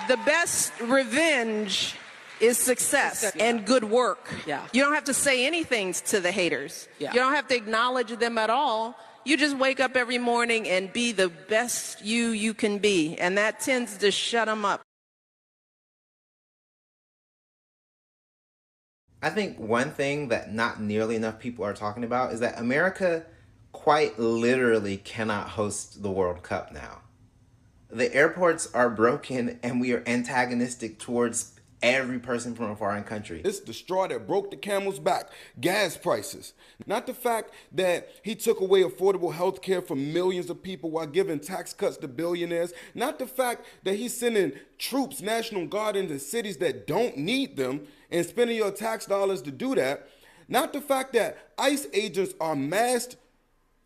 The best revenge is success and good work. Yeah. You don't have to say anything to the haters. Yeah. You don't have to acknowledge them at all. You just wake up every morning and be the best you can be. And that tends to shut them up. I think one thing that not nearly enough people are talking about is that America quite literally cannot host the World Cup now. The airports are broken and we are antagonistic towards every person from a foreign country. It's the straw that broke the camel's back. Gas prices. Not the fact that he took away affordable health care for millions of people while giving tax cuts to billionaires. Not the fact that he's sending troops, National Guard, into cities that don't need them and spending your tax dollars to do that. Not the fact that ICE agents are masked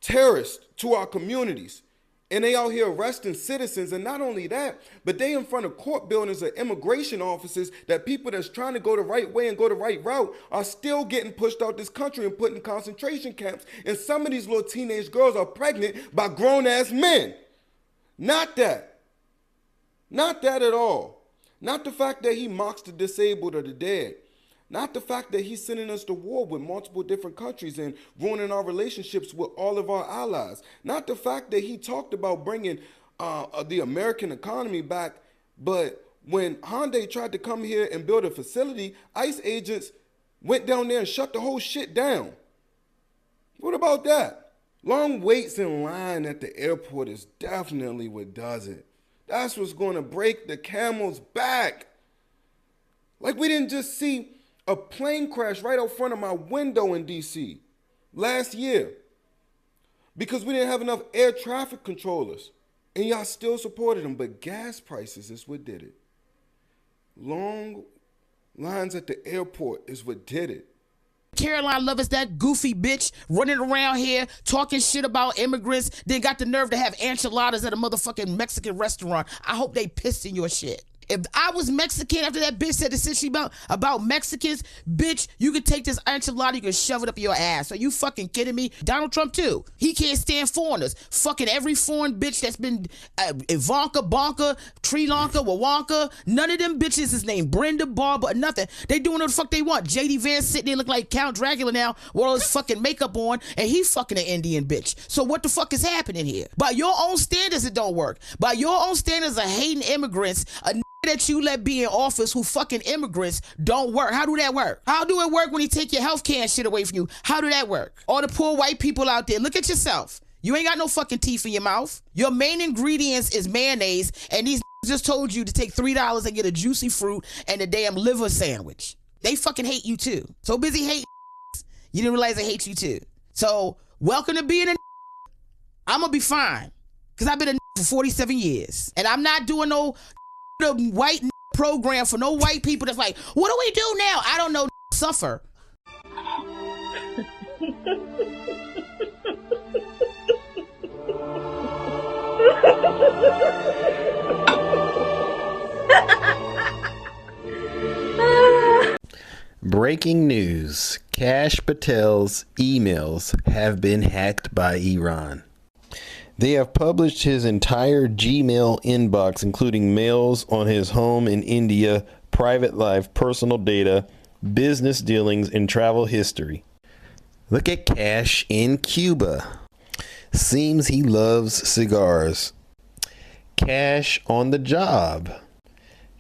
terrorists to our communities. And they out here arresting citizens, and not only that, but they in front of court buildings or immigration offices that people that's trying to go the right way and go the right route are still getting pushed out this country and put in concentration camps. And some of these little teenage girls are pregnant by grown-ass men. Not that. Not that at all. Not the fact that he mocks the disabled or the dead. Not the fact that he's sending us to war with multiple different countries and ruining our relationships with all of our allies. Not the fact that he talked about bringing the American economy back, but when Hyundai tried to come here and build a facility, ICE agents went down there and shut the whole shit down. What about that? Long waits in line at the airport is definitely what does it. That's what's going to break the camel's back. Like, we didn't just see a plane crash right out front of my window in D.C. last year because we didn't have enough air traffic controllers. And y'all still supported them, but gas prices is what did it. Long lines at the airport is what did it. Caroline Levitt's that goofy bitch running around here talking shit about immigrants, then got the nerve to have enchiladas at a motherfucking Mexican restaurant. I hope they pissed in your shit. If I was Mexican after that bitch said this shit about Mexicans, bitch, you could take this enchilada, you can shove it up your ass. Are you fucking kidding me? Donald Trump too. He can't stand foreigners. Fucking every foreign bitch that's been Ivanka, Bonka, Sri Lanka, Wawanka, none of them bitches is named Brenda, Barbara, nothing. They doing what the fuck they want. JD Vance sitting there look like Count Dracula now with all his fucking makeup on, and he fucking an Indian bitch. So what the fuck is happening here? By your own standards, it don't work. By your own standards of hating immigrants, that you let be in office who fucking immigrants don't work. How do that work? How do it work when he take your health care and shit away from you? How do that work? All the poor white people out there, look at yourself. You ain't got no fucking teeth in your mouth. Your main ingredients is mayonnaise, and these just told you to take $3 and get a juicy fruit and a damn liver sandwich. They fucking hate you too. So busy hating, you didn't realize they hate you too. So welcome to being a I'm gonna be fine, because I've been a for 47 years, and I'm not doing no the white program for no white people that's like, what do we do now? I don't know, suffer. Breaking news. Kash Patel's emails have been hacked by Iran. They have published his entire Gmail inbox, including mails on his home in India, private life, personal data, business dealings, and travel history. Look at Kash in Cuba. Seems he loves cigars. Kash on the job.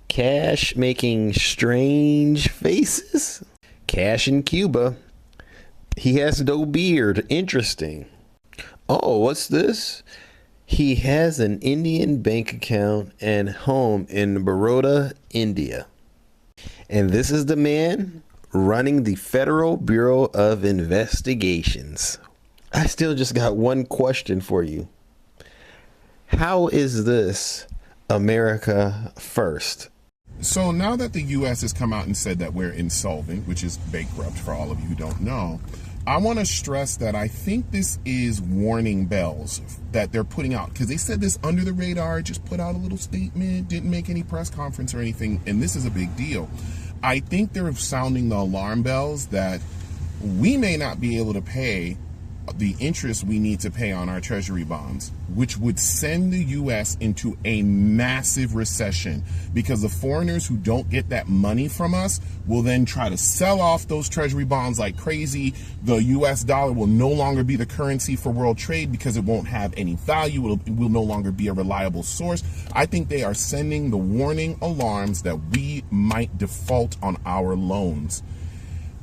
Kash making strange faces. Kash in Cuba. He has no beard. Interesting. Oh, what's this? He has an Indian bank account and home in Baroda, India. And this is the man running the Federal Bureau of Investigations. I still just got one question for you. How is this America first? So now that the U.S. has come out and said that we're insolvent, which is bankrupt for all of you who don't know, I want to stress that I think this is warning bells that they're putting out, because they said this under the radar, just put out a little statement, didn't make any press conference or anything, and this is a big deal. I think they're sounding the alarm bells that we may not be able to pay the interest we need to pay on our treasury bonds, which would send the U.S. into a massive recession, because the foreigners who don't get that money from us will then try to sell off those treasury bonds like crazy. The U.S. dollar will no longer be the currency for world trade because it won't have any value. It will no longer be a reliable source. I think they are sending the warning alarms that we might default on our loans.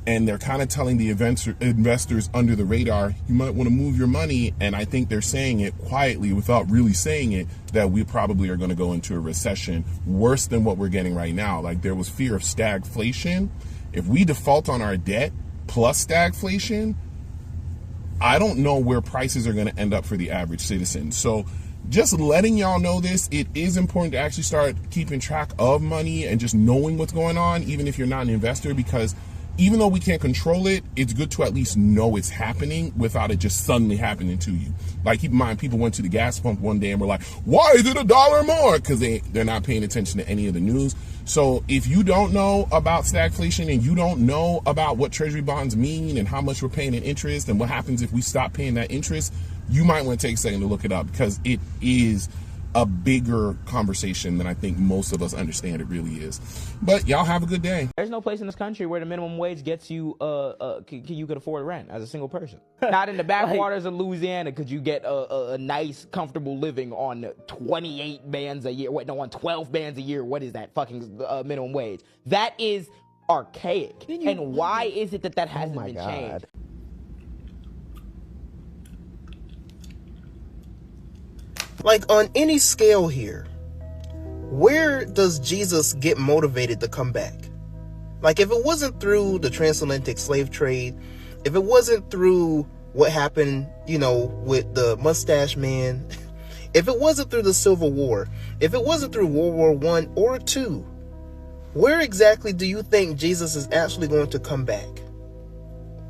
And they're kind of telling the investors under the radar, you might want to move your money. And I think they're saying it quietly without really saying it, that we probably are going to go into a recession worse than what we're getting right now. Like, there was fear of stagflation. If we default on our debt plus stagflation, I don't know where prices are going to end up for the average citizen. So just letting y'all know this, it is important to actually start keeping track of money and just knowing what's going on, even if you're not an investor, because even though we can't control it, it's good to at least know it's happening without it just suddenly happening to you. Like, keep in mind, people went to the gas pump one day and were like, why is it $1 more? Because they're not paying attention to any of the news. So if you don't know about stagflation and you don't know about what treasury bonds mean and how much we're paying in interest and what happens if we stop paying that interest, you might want to take a second to look it up, because it is a bigger conversation than I think most of us understand it really is. But y'all have a good day. There's no place in this country where the minimum wage gets you, you could afford rent as a single person. Not in the backwaters of Louisiana could you get a nice, comfortable living on 28 bands a year. Wait, no, on 12 bands a year. What is that fucking minimum wage? That is archaic. And why is it that hasn't been changed? Like, on any scale here, where does Jesus get motivated to come back? Like, if it wasn't through the transatlantic slave trade, if it wasn't through what happened, with the mustache man, if it wasn't through the Civil War, if it wasn't through World War I or II, where exactly do you think Jesus is actually going to come back?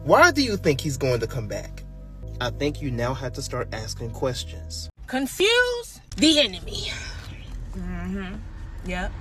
Why do you think he's going to come back? I think you now have to start asking questions. Confuse the enemy. Yep.